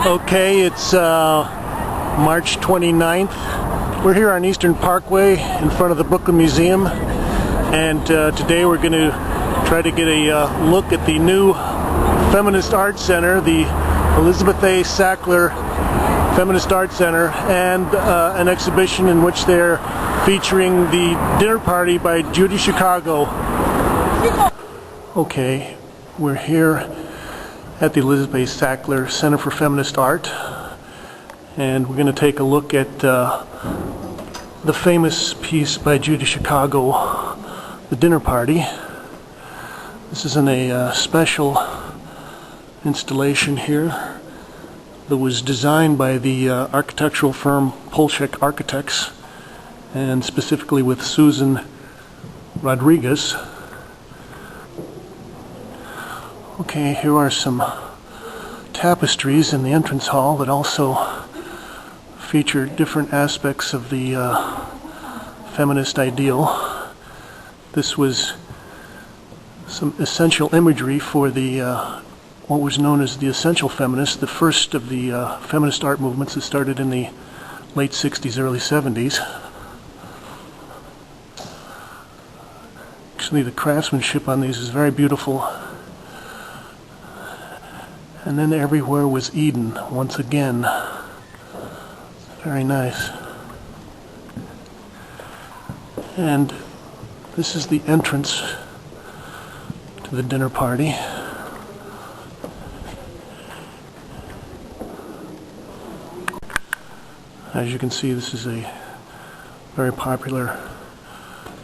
Okay, it's March 29th. We're here on Eastern Parkway in front of the Brooklyn Museum, and today we're going to try to get a look at the new Feminist Art Center, the Elizabeth A. Sackler Feminist Art Center, and an exhibition in which they're featuring the dinner party by Judy Chicago. Okay, we're here at the Elizabeth A. Sackler Center for Feminist Art, and we're going to take a look at the famous piece by Judy Chicago, The Dinner Party. This is in a special installation here that was designed by the architectural firm Polshek Architects, and specifically with Susan Rodriguez. Okay, here are some tapestries in the entrance hall that also feature different aspects of the feminist ideal. This was some essential imagery for the what was known as the Essential Feminist, the first of the feminist art movements that started in the late 60s, early 70s. Actually, the craftsmanship on these is very beautiful. And then everywhere was Eden, once again. Very nice. And this is the entrance to the dinner party. As you can see, this is a very popular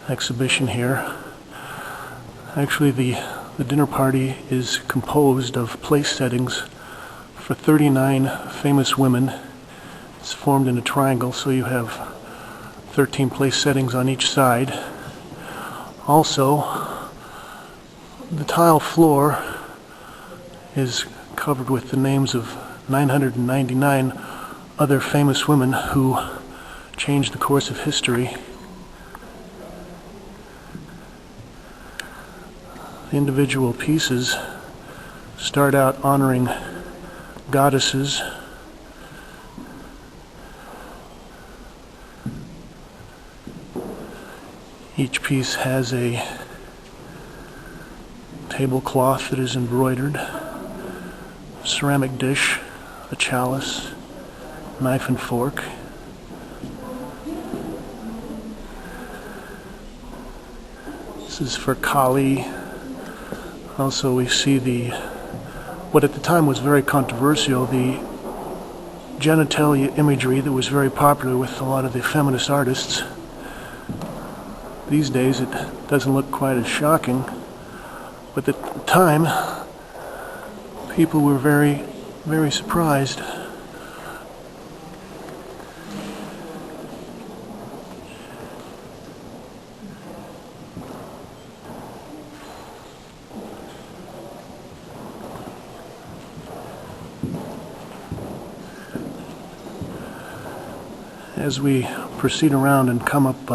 exhibition here. Actually, the dinner party is composed of place settings for 39 famous women. It's formed in a triangle, so you have 13 place settings on each side. Also, the tile floor is covered with the names of 999 other famous women who changed the course of history. The individual pieces start out honoring goddesses. Each piece has a tablecloth that is embroidered, a ceramic dish, a chalice, knife and fork. This is for Kali. Also, we see what at the time was very controversial, the genitalia imagery that was very popular with a lot of the feminist artists. These days it doesn't look quite as shocking, but at the time people were very, very surprised. As we proceed around and come up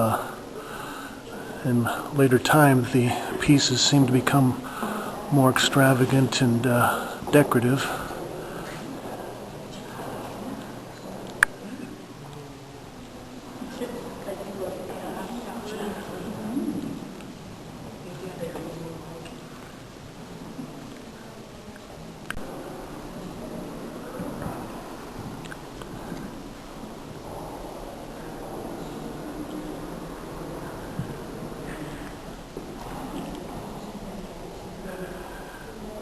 in later time, the pieces seem to become more extravagant and decorative.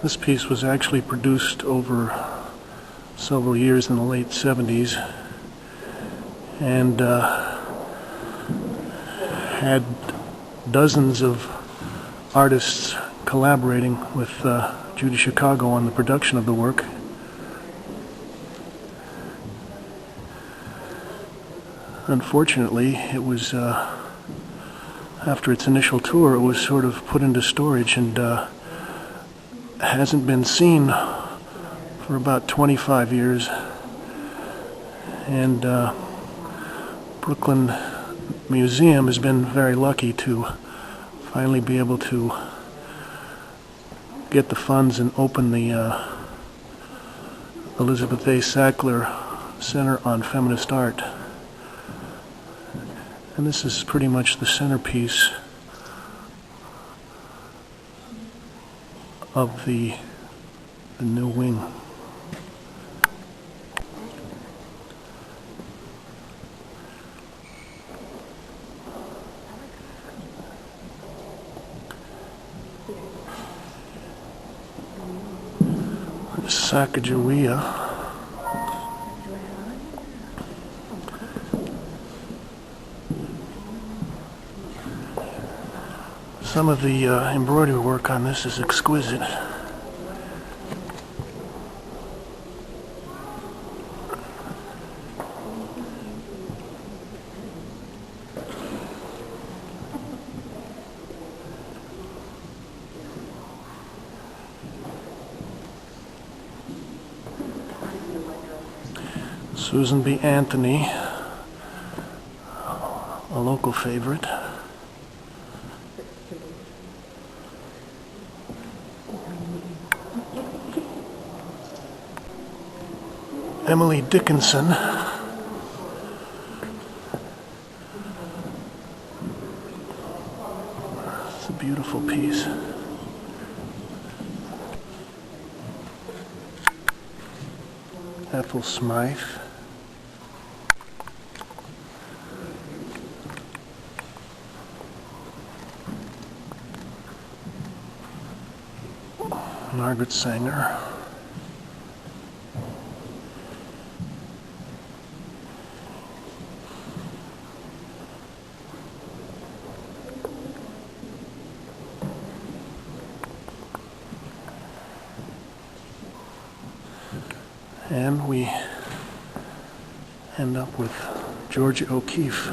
This piece was actually produced over several years in the late 70s and had dozens of artists collaborating with Judy Chicago on the production of the work. Unfortunately, it was after its initial tour, it was sort of put into storage and hasn't been seen for about 25 years, and Brooklyn Museum has been very lucky to finally be able to get the funds and open the Elizabeth A. Sackler Center on Feminist Art. And this is pretty much the centerpiece of the new wing. Sacagawea. Some of the embroidery work on this is exquisite. Susan B. Anthony, a local favorite. Emily Dickinson. It's a beautiful piece. Ethel Smythe. Margaret Sanger. And we end up with Georgia O'Keeffe.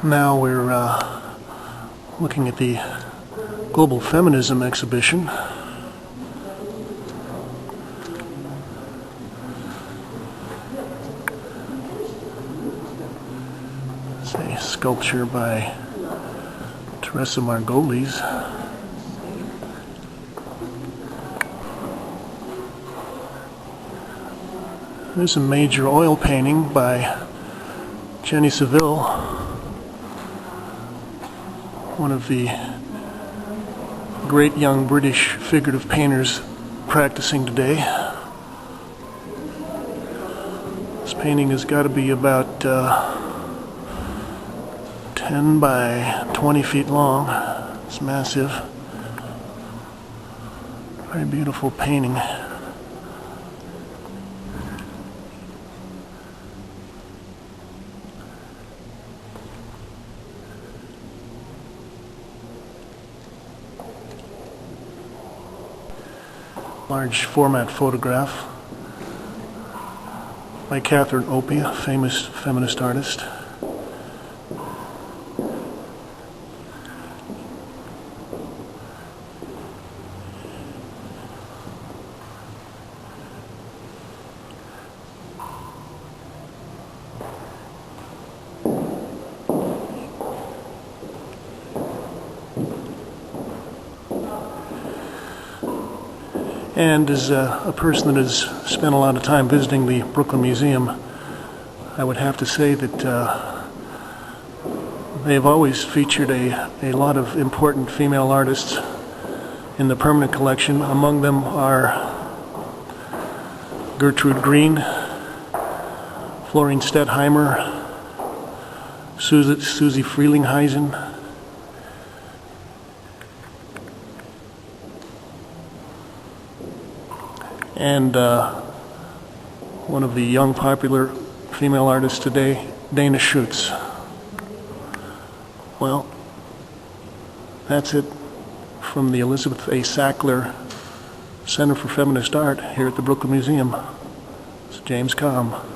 Now we're looking at the Global Feminism exhibition. It's a sculpture by Teresa Margolis. There's a major oil painting by Jenny Saville, one of the great young British figurative painters practicing today. This painting has got to be about 10 by 20 feet long. It's massive. Very beautiful painting. Large format photograph by Catherine Opie, a famous feminist artist. And as a person that has spent a lot of time visiting the Brooklyn Museum, I would have to say that they have always featured a lot of important female artists in the permanent collection. Among them are Gertrude Green, Florine Stettheimer, Susie Frelinghuysen, and one of the young popular female artists today, Dana Schutz. Well, that's it from the Elizabeth A. Sackler Center for Feminist Art here at the Brooklyn Museum. It's James Kalm.